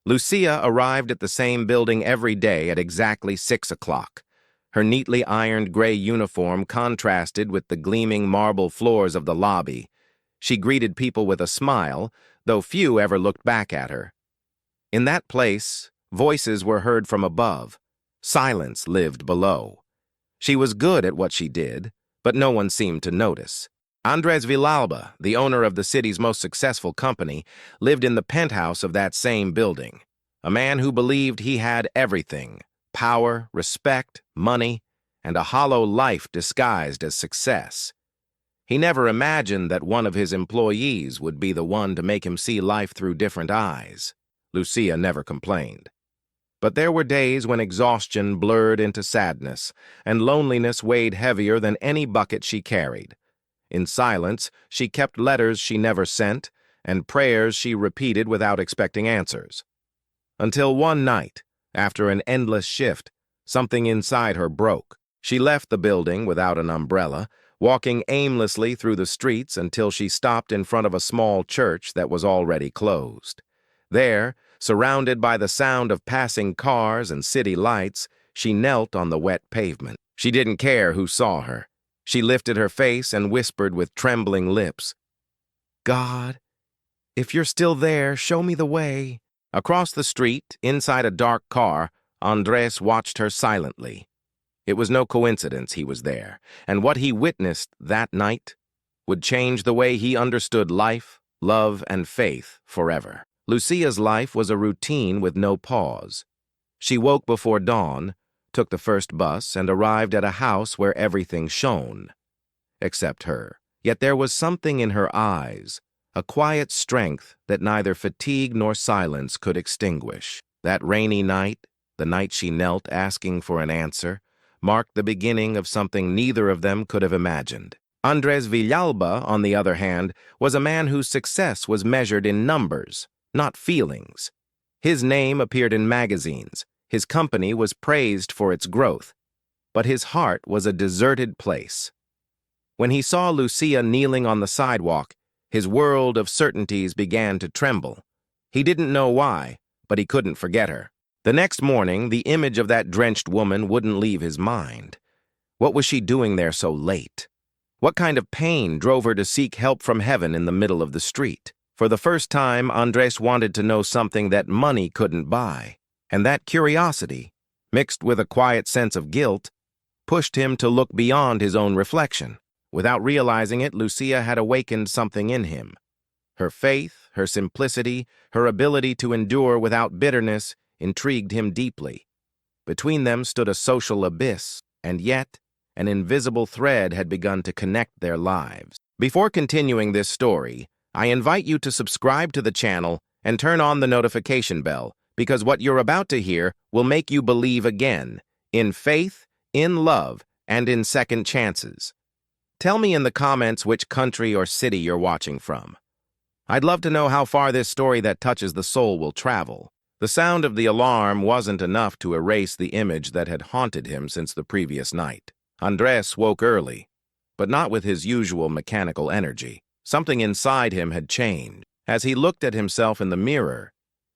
Lucia arrived at the same building every day at exactly 6 o'clock. Her neatly ironed gray uniform contrasted with the gleaming marble floors of the lobby. She greeted people with a smile, though few ever looked back at her. In that place, voices were heard from above. Silence lived below. She was good at what she did, but no one seemed to notice. Andres Villalba, the owner of the city's most successful company, lived in the penthouse of that same building. A man who believed he had everything: power, respect, money, and a hollow life disguised as success. He never imagined that one of his employees would be the one to make him see life through different eyes. Lucia never complained. But there were days when exhaustion blurred into sadness, and loneliness weighed heavier than any bucket she carried. In silence, she kept letters she never sent, and prayers she repeated without expecting answers. Until one night, after an endless shift, something inside her broke. She left the building without an umbrella, walking aimlessly through the streets until she stopped in front of a small church that was already closed. There, surrounded by the sound of passing cars and city lights, she knelt on the wet pavement. She didn't care who saw her. She lifted her face and whispered with trembling lips, "God, if you're still there, show me the way." Across the street, inside a dark car, Andres watched her silently. It was no coincidence he was there, and what he witnessed that night would change the way he understood life, love, and faith forever. Lucia's life was a routine with no pause. She woke before dawn, took the first bus, and arrived at a house where everything shone, except her. Yet there was something in her eyes, a quiet strength that neither fatigue nor silence could extinguish. That rainy night, the night she knelt asking for an answer, marked the beginning of something neither of them could have imagined. Andres Villalba, on the other hand, was a man whose success was measured in numbers, not feelings. His name appeared in magazines. His company was praised for its growth, but his heart was a deserted place. When he saw Lucia kneeling on the sidewalk, his world of certainties began to tremble. He didn't know why, but he couldn't forget her. The next morning, the image of that drenched woman wouldn't leave his mind. What was she doing there so late? What kind of pain drove her to seek help from heaven in the middle of the street? For the first time, Andres wanted to know something that money couldn't buy. And that curiosity, mixed with a quiet sense of guilt, pushed him to look beyond his own reflection. Without realizing it, Lucia had awakened something in him. Her faith, her simplicity, her ability to endure without bitterness intrigued him deeply. Between them stood a social abyss, and yet an invisible thread had begun to connect their lives. Before continuing this story, I invite you to subscribe to the channel and turn on the notification bell, because what you're about to hear will make you believe again, in faith, in love, and in second chances. Tell me in the comments which country or city you're watching from. I'd love to know how far this story that touches the soul will travel. The sound of the alarm wasn't enough to erase the image that had haunted him since the previous night. Andres woke early, but not with his usual mechanical energy. Something inside him had changed. As he looked at himself in the mirror,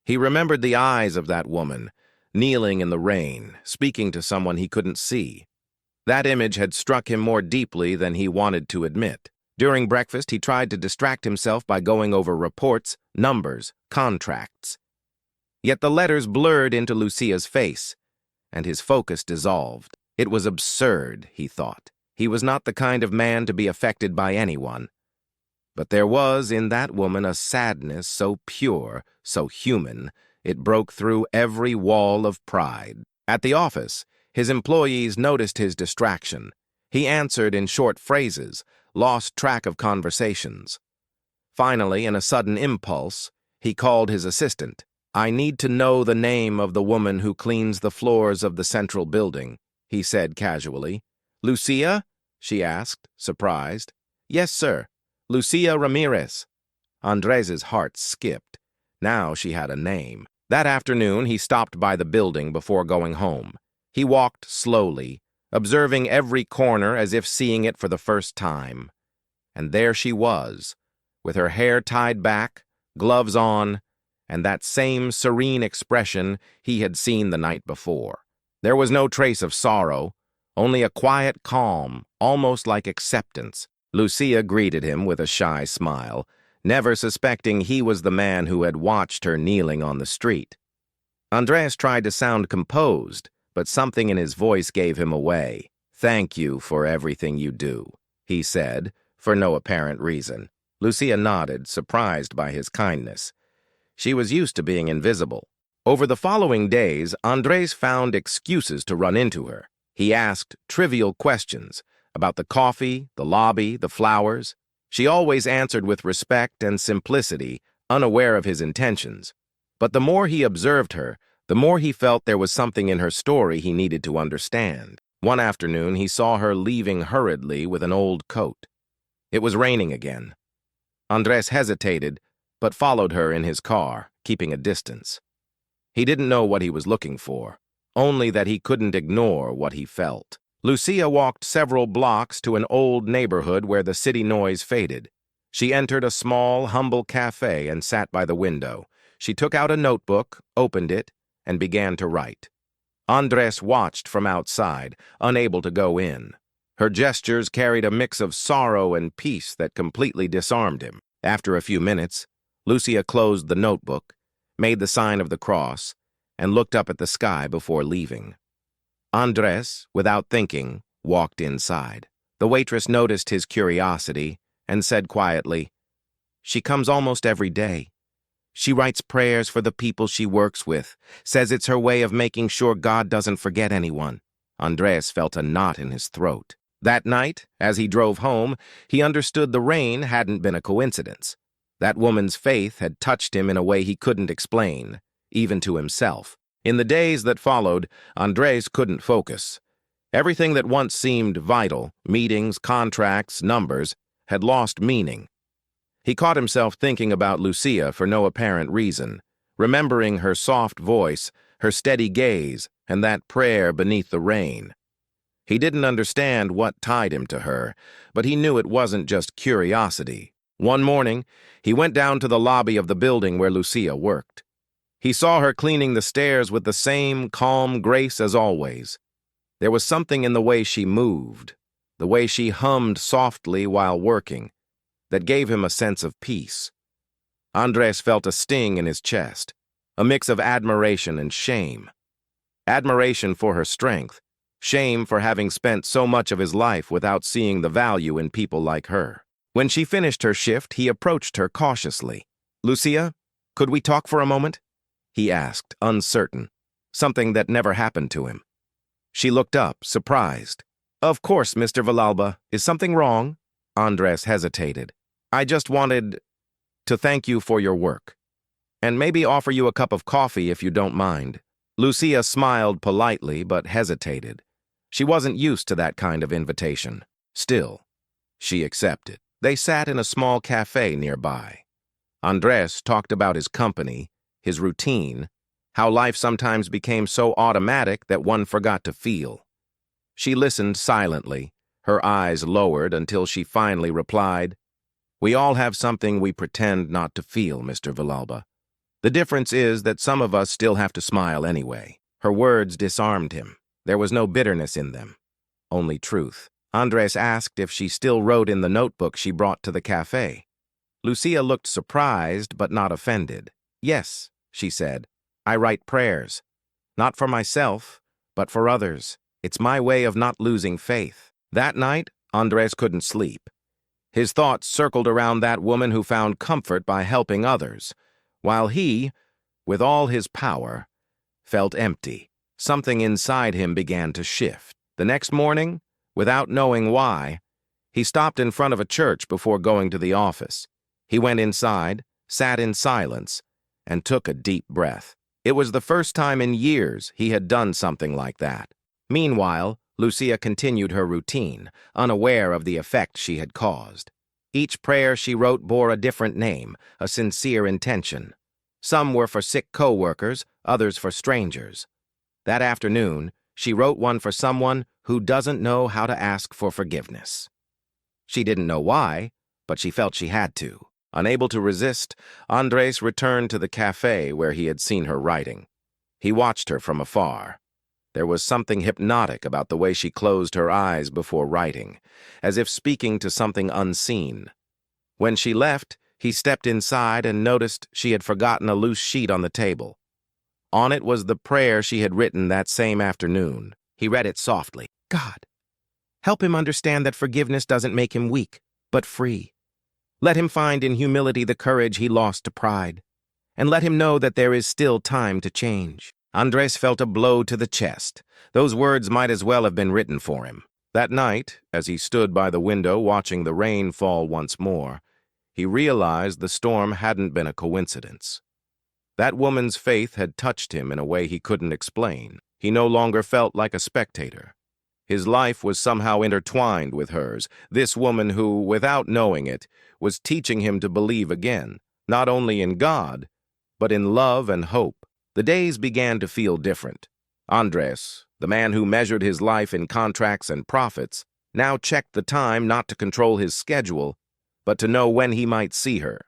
he remembered the eyes of that woman, kneeling in the rain, speaking to someone he couldn't see. That image had struck him more deeply than he wanted to admit. During breakfast, he tried to distract himself by going over reports, numbers, contracts. Yet the letters blurred into Lucia's face, and his focus dissolved. It was absurd, he thought. He was not the kind of man to be affected by anyone. But there was in that woman a sadness so pure, so human, it broke through every wall of pride. At the office, his employees noticed his distraction. He answered in short phrases, lost track of conversations. Finally, in a sudden impulse, he called his assistant. "I need to know the name of the woman who cleans the floors of the central building," he said casually. "Lucia?" she asked, surprised. "Yes, sir. Lucia Ramirez." Andres's heart skipped. Now she had a name. That afternoon, he stopped by the building before going home. He walked slowly, observing every corner as if seeing it for the first time. And there she was, with her hair tied back, gloves on, and that same serene expression he had seen the night before. There was no trace of sorrow, only a quiet calm, almost like acceptance. Lucia greeted him with a shy smile, never suspecting he was the man who had watched her kneeling on the street. Andres tried to sound composed, but something in his voice gave him away. "Thank you for everything you do," he said, for no apparent reason. Lucia nodded, surprised by his kindness. She was used to being invisible. Over the following days, Andres found excuses to run into her. He asked trivial questions about the coffee, the lobby, the flowers. She always answered with respect and simplicity, unaware of his intentions. But the more he observed her, the more he felt there was something in her story he needed to understand. One afternoon, he saw her leaving hurriedly with an old coat. It was raining again. Andres hesitated, but followed her in his car, keeping a distance. He didn't know what he was looking for, only that he couldn't ignore what he felt. Lucia walked several blocks to an old neighborhood where the city noise faded. She entered a small, humble cafe and sat by the window. She took out a notebook, opened it, and began to write. Andres watched from outside, unable to go in. Her gestures carried a mix of sorrow and peace that completely disarmed him. After a few minutes, Lucia closed the notebook, made the sign of the cross, and looked up at the sky before leaving. Andres, without thinking, walked inside. The waitress noticed his curiosity and said quietly, "She comes almost every day. She writes prayers for the people she works with, says it's her way of making sure God doesn't forget anyone." Andres felt a knot in his throat. That night, as he drove home, he understood the rain hadn't been a coincidence. That woman's faith had touched him in a way he couldn't explain, even to himself. In the days that followed, Andres couldn't focus. Everything that once seemed vital, meetings, contracts, numbers, had lost meaning. He caught himself thinking about Lucia for no apparent reason, remembering her soft voice, her steady gaze, and that prayer beneath the rain. He didn't understand what tied him to her, but he knew it wasn't just curiosity. One morning, he went down to the lobby of the building where Lucia worked. He saw her cleaning the stairs with the same calm grace as always. There was something in the way she moved, the way she hummed softly while working, that gave him a sense of peace. Andres felt a sting in his chest, a mix of admiration and shame. Admiration for her strength, shame for having spent so much of his life without seeing the value in people like her. When she finished her shift, he approached her cautiously. "Lucia, could we talk for a moment?" he asked, uncertain, something that never happened to him. She looked up, surprised. "Of course, Mr. Villalba. Is something wrong?" Andres hesitated. "I just wanted to thank you for your work, and maybe offer you a cup of coffee if you don't mind." Lucia smiled politely but hesitated. She wasn't used to that kind of invitation. Still, she accepted. They sat in a small cafe nearby. Andres talked about his company, his routine, how life sometimes became so automatic that one forgot to feel. She listened silently, her eyes lowered until she finally replied, "We all have something we pretend not to feel, Mr. Villalba. The difference is that some of us still have to smile anyway." Her words disarmed him. There was no bitterness in them, only truth. Andres asked if she still wrote in the notebook she brought to the cafe. Lucia looked surprised but not offended. "Yes," she said, "I write prayers. Not for myself, but for others. It's my way of not losing faith." That night, Andres couldn't sleep. His thoughts circled around that woman who found comfort by helping others, while he, with all his power, felt empty. Something inside him began to shift. The next morning, without knowing why, he stopped in front of a church before going to the office. He went inside, sat in silence, and took a deep breath. It was the first time in years he had done something like that. Meanwhile, Lucia continued her routine, unaware of the effect she had caused. Each prayer she wrote bore a different name, a sincere intention. Some were for sick co-workers, others for strangers. That afternoon, she wrote one for someone who doesn't know how to ask for forgiveness. She didn't know why, but she felt she had to. Unable to resist, Andres returned to the cafe where he had seen her writing. He watched her from afar. There was something hypnotic about the way she closed her eyes before writing, as if speaking to something unseen. When she left, he stepped inside and noticed she had forgotten a loose sheet on the table. On it was the prayer she had written that same afternoon. He read it softly. God, help him understand that forgiveness doesn't make him weak, but free. Let him find in humility the courage he lost to pride, and let him know that there is still time to change. Andres felt a blow to the chest. Those words might as well have been written for him. That night, as he stood by the window watching the rain fall once more, he realized the storm hadn't been a coincidence. That woman's faith had touched him in a way he couldn't explain. He no longer felt like a spectator. His life was somehow intertwined with hers, this woman who, without knowing it, was teaching him to believe again, not only in God, but in love and hope. The days began to feel different. Andres, the man who measured his life in contracts and profits, now checked the time not to control his schedule, but to know when he might see her.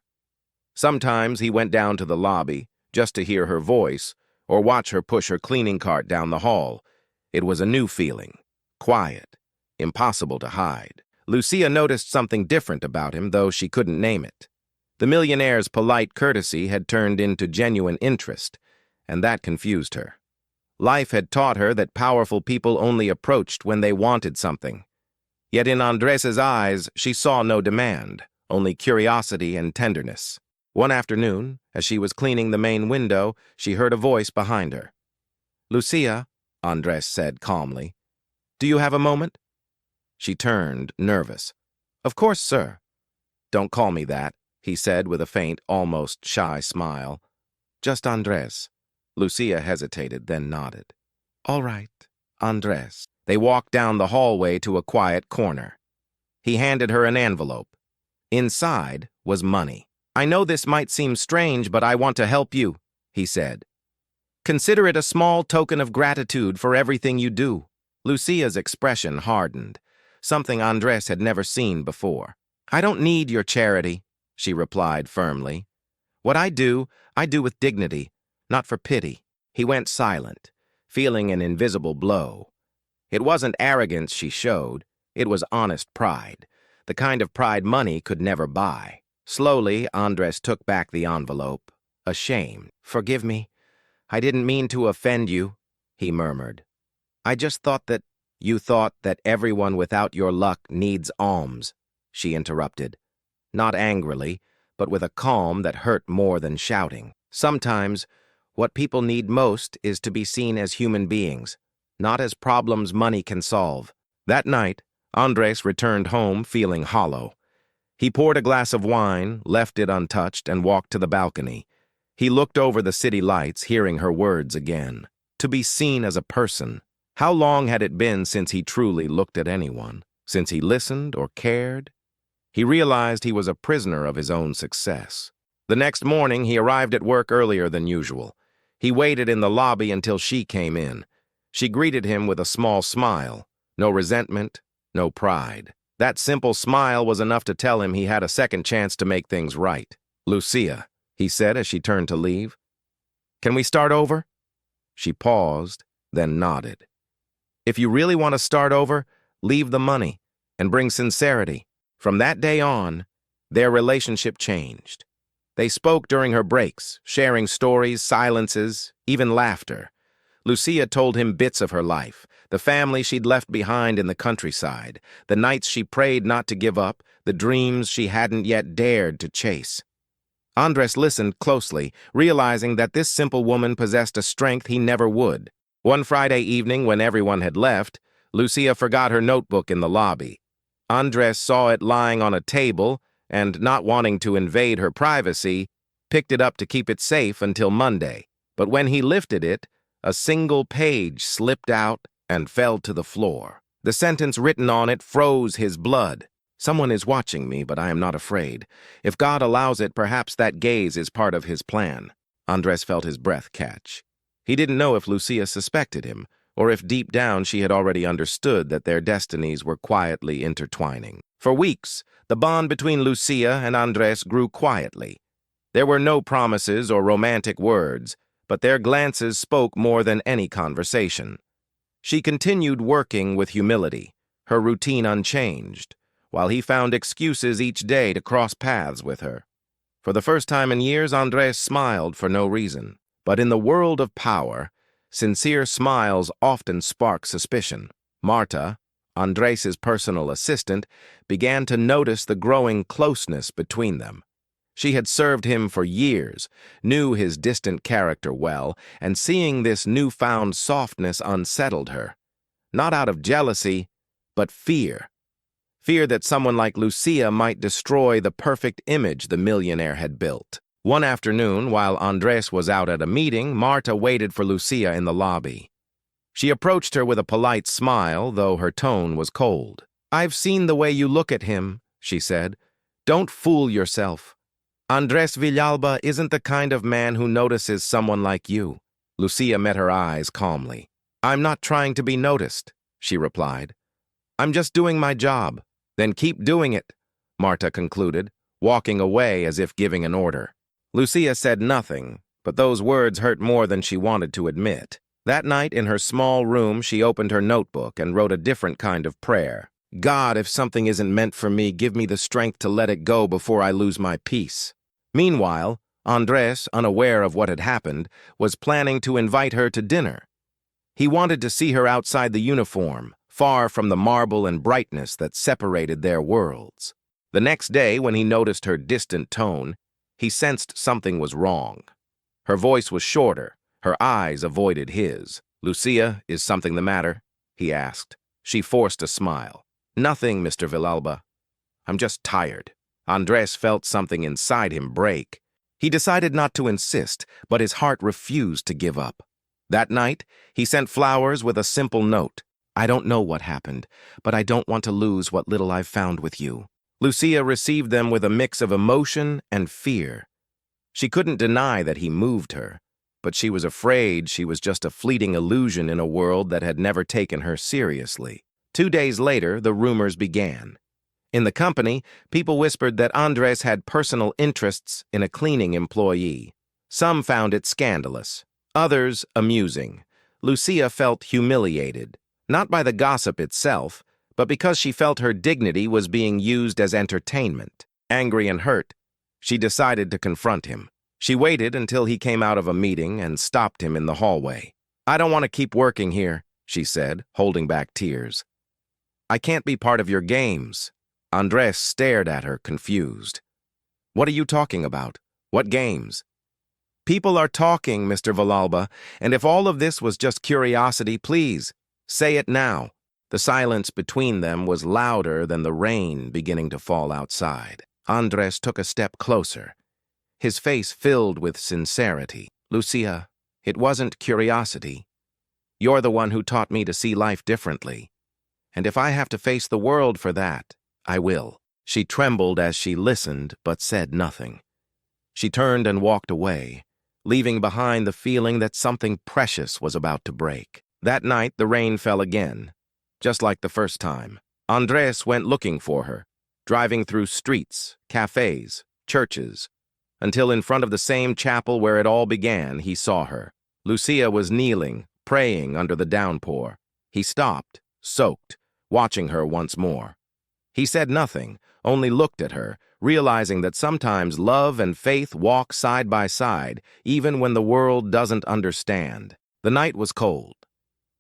Sometimes he went down to the lobby, just to hear her voice, or watch her push her cleaning cart down the hall. It was a new feeling. Quiet, impossible to hide. Lucia noticed something different about him, though she couldn't name it. The millionaire's polite courtesy had turned into genuine interest, and that confused her. Life had taught her that powerful people only approached when they wanted something. Yet in Andres's eyes, she saw no demand, only curiosity and tenderness. One afternoon, as she was cleaning the main window, she heard a voice behind her. "Lucia," Andres said calmly, "do you have a moment?" She turned, nervous. "Of course, sir." "Don't call me that," he said with a faint, almost shy smile. "Just Andres." Lucia hesitated, then nodded. "All right, Andres." They walked down the hallway to a quiet corner. He handed her an envelope. Inside was money. "I know this might seem strange, but I want to help you," he said. "Consider it a small token of gratitude for everything you do." Lucia's expression hardened, something Andres had never seen before. "I don't need your charity," she replied firmly. "What I do with dignity, not for pity." He went silent, feeling an invisible blow. It wasn't arrogance she showed, it was honest pride, the kind of pride money could never buy. Slowly, Andres took back the envelope, ashamed. "Forgive me. I didn't mean to offend you," he murmured. "I just thought that—" "You thought that everyone without your luck needs alms," she interrupted. Not angrily, but with a calm that hurt more than shouting. "Sometimes, what people need most is to be seen as human beings, not as problems money can solve." That night, Andres returned home feeling hollow. He poured a glass of wine, left it untouched, and walked to the balcony. He looked over the city lights, hearing her words again. To be seen as a person. How long had it been since he truly looked at anyone? Since he listened or cared? He realized he was a prisoner of his own success. The next morning, he arrived at work earlier than usual. He waited in the lobby until she came in. She greeted him with a small smile. No resentment, no pride. That simple smile was enough to tell him he had a second chance to make things right. "Lucia," he said as she turned to leave. "Can we start over?" She paused, then nodded. "If you really want to start over, leave the money and bring sincerity." From that day on, their relationship changed. They spoke during her breaks, sharing stories, silences, even laughter. Lucia told him bits of her life, the family she'd left behind in the countryside, the nights she prayed not to give up, the dreams she hadn't yet dared to chase. Andres listened closely, realizing that this simple woman possessed a strength he never would. One Friday evening, when everyone had left, Lucia forgot her notebook in the lobby. Andres saw it lying on a table and, not wanting to invade her privacy, picked it up to keep it safe until Monday. But when he lifted it, a single page slipped out and fell to the floor. The sentence written on it froze his blood. "Someone is watching me, but I am not afraid. If God allows it, perhaps that gaze is part of his plan." Andres felt his breath catch. He didn't know if Lucia suspected him, or if deep down she had already understood that their destinies were quietly intertwining. For weeks, the bond between Lucia and Andres grew quietly. There were no promises or romantic words, but their glances spoke more than any conversation. She continued working with humility, her routine unchanged, while he found excuses each day to cross paths with her. For the first time in years, Andres smiled for no reason. But in the world of power, sincere smiles often spark suspicion. Marta, Andres's personal assistant, began to notice the growing closeness between them. She had served him for years, knew his distant character well, and seeing this newfound softness unsettled her. Not out of jealousy, but fear. Fear that someone like Lucia might destroy the perfect image the millionaire had built. One afternoon, while Andres was out at a meeting, Marta waited for Lucia in the lobby. She approached her with a polite smile, though her tone was cold. "I've seen the way you look at him," she said. "Don't fool yourself. Andres Villalba isn't the kind of man who notices someone like you." Lucia met her eyes calmly. "I'm not trying to be noticed," she replied. "I'm just doing my job." "Then keep doing it," Marta concluded, walking away as if giving an order. Lucia said nothing, but those words hurt more than she wanted to admit. That night, in her small room, she opened her notebook and wrote a different kind of prayer. "God, if something isn't meant for me, give me the strength to let it go before I lose my peace." Meanwhile, Andres, unaware of what had happened, was planning to invite her to dinner. He wanted to see her outside the uniform, far from the marble and brightness that separated their worlds. The next day, when he noticed her distant tone, he sensed something was wrong. Her voice was shorter, her eyes avoided his. "Lucia, is something the matter?" he asked. She forced a smile. "Nothing, Mr. Villalba. I'm just tired." Andres felt something inside him break. He decided not to insist, but his heart refused to give up. That night, he sent flowers with a simple note. "I don't know what happened, but I don't want to lose what little I've found with you." Lucia received them with a mix of emotion and fear. She couldn't deny that he moved her, but she was afraid she was just a fleeting illusion in a world that had never taken her seriously. 2 days later, the rumors began. In the company, people whispered that Andres had personal interests in a cleaning employee. Some found it scandalous, others amusing. Lucia felt humiliated, not by the gossip itself, but because she felt her dignity was being used as entertainment. Angry and hurt, she decided to confront him. She waited until he came out of a meeting and stopped him in the hallway. "I don't want to keep working here," she said, holding back tears. "I can't be part of your games." Andres stared at her, confused. "What are you talking about? What games?" "People are talking, Mr. Villalba, and if all of this was just curiosity, please, say it now." The silence between them was louder than the rain beginning to fall outside. Andres took a step closer, his face filled with sincerity. "Lucia, it wasn't curiosity. You're the one who taught me to see life differently. And if I have to face the world for that, I will." She trembled as she listened, but said nothing. She turned and walked away, leaving behind the feeling that something precious was about to break. That night, the rain fell again, just like the first time. Andres went looking for her, driving through streets, cafes, churches, until in front of the same chapel where it all began, he saw her. Lucia was kneeling, praying under the downpour. He stopped, soaked, watching her once more. He said nothing, only looked at her, realizing that sometimes love and faith walk side by side, even when the world doesn't understand. The night was cold,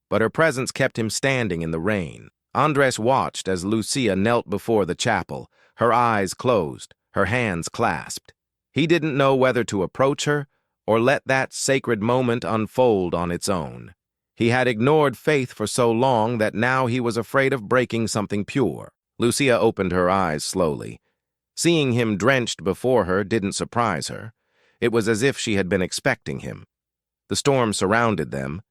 but her presence kept him standing in the rain. Andres watched as Lucia knelt before the chapel, her eyes closed, her hands clasped. He didn't know whether to approach her or let that sacred moment unfold on its own. He had ignored faith for so long that now he was afraid of breaking something pure. Lucia opened her eyes slowly. Seeing him drenched before her didn't surprise her. It was as if she had been expecting him. The storm surrounded them,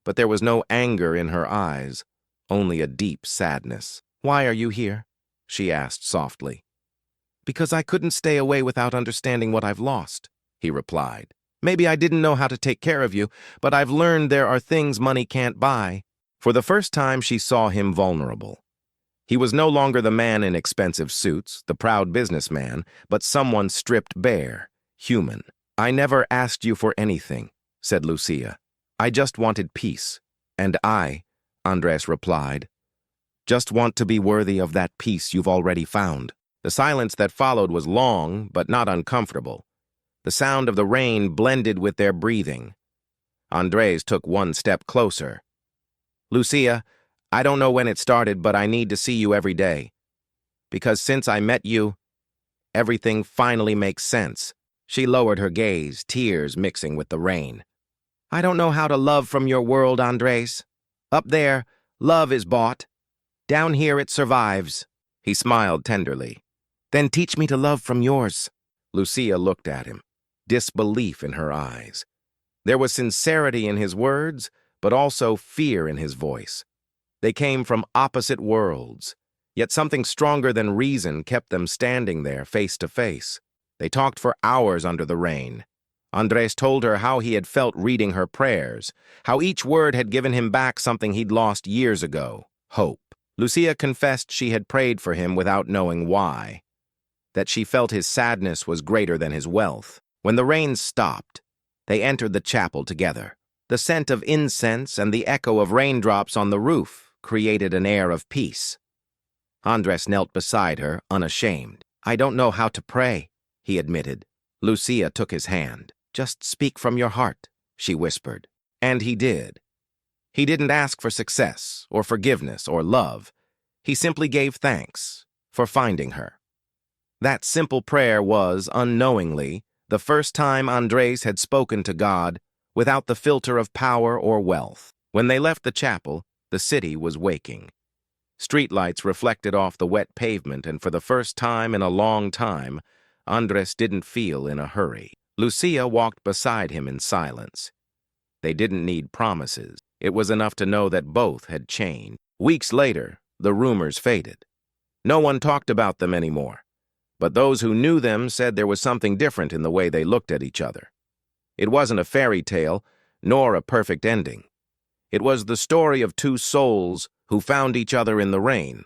but there was no anger in her eyes, only a deep sadness. "Why are you here?" she asked softly. "Because I couldn't stay away without understanding what I've lost," he replied. "Maybe I didn't know how to take care of you, but I've learned there are things money can't buy. For the first time, she saw him vulnerable. He was no longer the man in expensive suits, the proud businessman, but someone stripped bare, human. "I never asked you for anything," said Lucia. "I just wanted peace." "And I," Andres replied, "just want to be worthy of that peace you've already found." The silence that followed was long, but not uncomfortable. The sound of the rain blended with their breathing. Andres took one step closer. "Lucia, I don't know when it started, but I need to see you every day. Because since I met you, everything finally makes sense." She lowered her gaze, tears mixing with the rain. "I don't know how to love from your world, Andres. Up there, love is bought. Down here, it survives." He smiled tenderly. "Then teach me to love from yours." Lucia looked at him, disbelief in her eyes. There was sincerity in his words, but also fear in his voice. They came from opposite worlds, yet something stronger than reason kept them standing there face to face. They talked for hours under the rain. Andres told her how he had felt reading her prayers, how each word had given him back something he'd lost years ago, hope. Lucia confessed she had prayed for him without knowing why, that she felt his sadness was greater than his wealth. When the rain stopped, they entered the chapel together. The scent of incense and the echo of raindrops on the roof created an air of peace. Andres knelt beside her, unashamed. "I don't know how to pray," he admitted. Lucia took his hand. "Just speak from your heart," she whispered. And he did. He didn't ask for success, or forgiveness, or love. He simply gave thanks for finding her. That simple prayer was, unknowingly, the first time Andres had spoken to God without the filter of power or wealth. When they left the chapel, the city was waking. Streetlights reflected off the wet pavement, and for the first time in a long time, Andres didn't feel in a hurry. Lucia walked beside him in silence. They didn't need promises. It was enough to know that both had changed. Weeks later, the rumors faded. No one talked about them anymore, but those who knew them said there was something different in the way they looked at each other. It wasn't a fairy tale, nor a perfect ending. It was the story of two souls who found each other in the rain,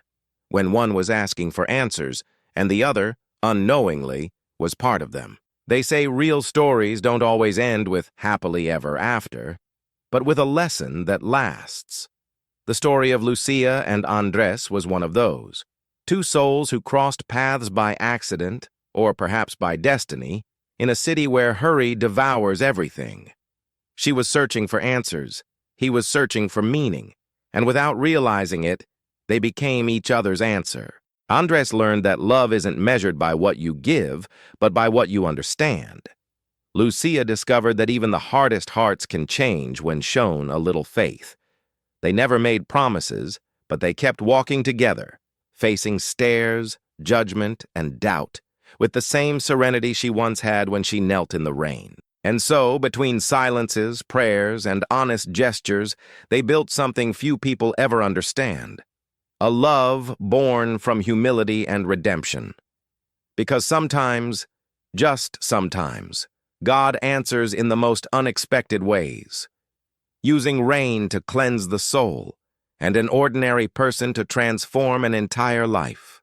when one was asking for answers, and the other, unknowingly, was part of them. They say real stories don't always end with happily ever after, but with a lesson that lasts. The story of Lucia and Andres was one of those. Two souls who crossed paths by accident, or perhaps by destiny, in a city where hurry devours everything. She was searching for answers. He was searching for meaning. And without realizing it, they became each other's answer. Andres learned that love isn't measured by what you give, but by what you understand. Lucia discovered that even the hardest hearts can change when shown a little faith. They never made promises, but they kept walking together, facing stares, judgment, and doubt, with the same serenity she once had when she knelt in the rain. And so, between silences, prayers, and honest gestures, they built something few people ever understand. A love born from humility and redemption. Because sometimes, just sometimes, God answers in the most unexpected ways, using rain to cleanse the soul, and an ordinary person to transform an entire life.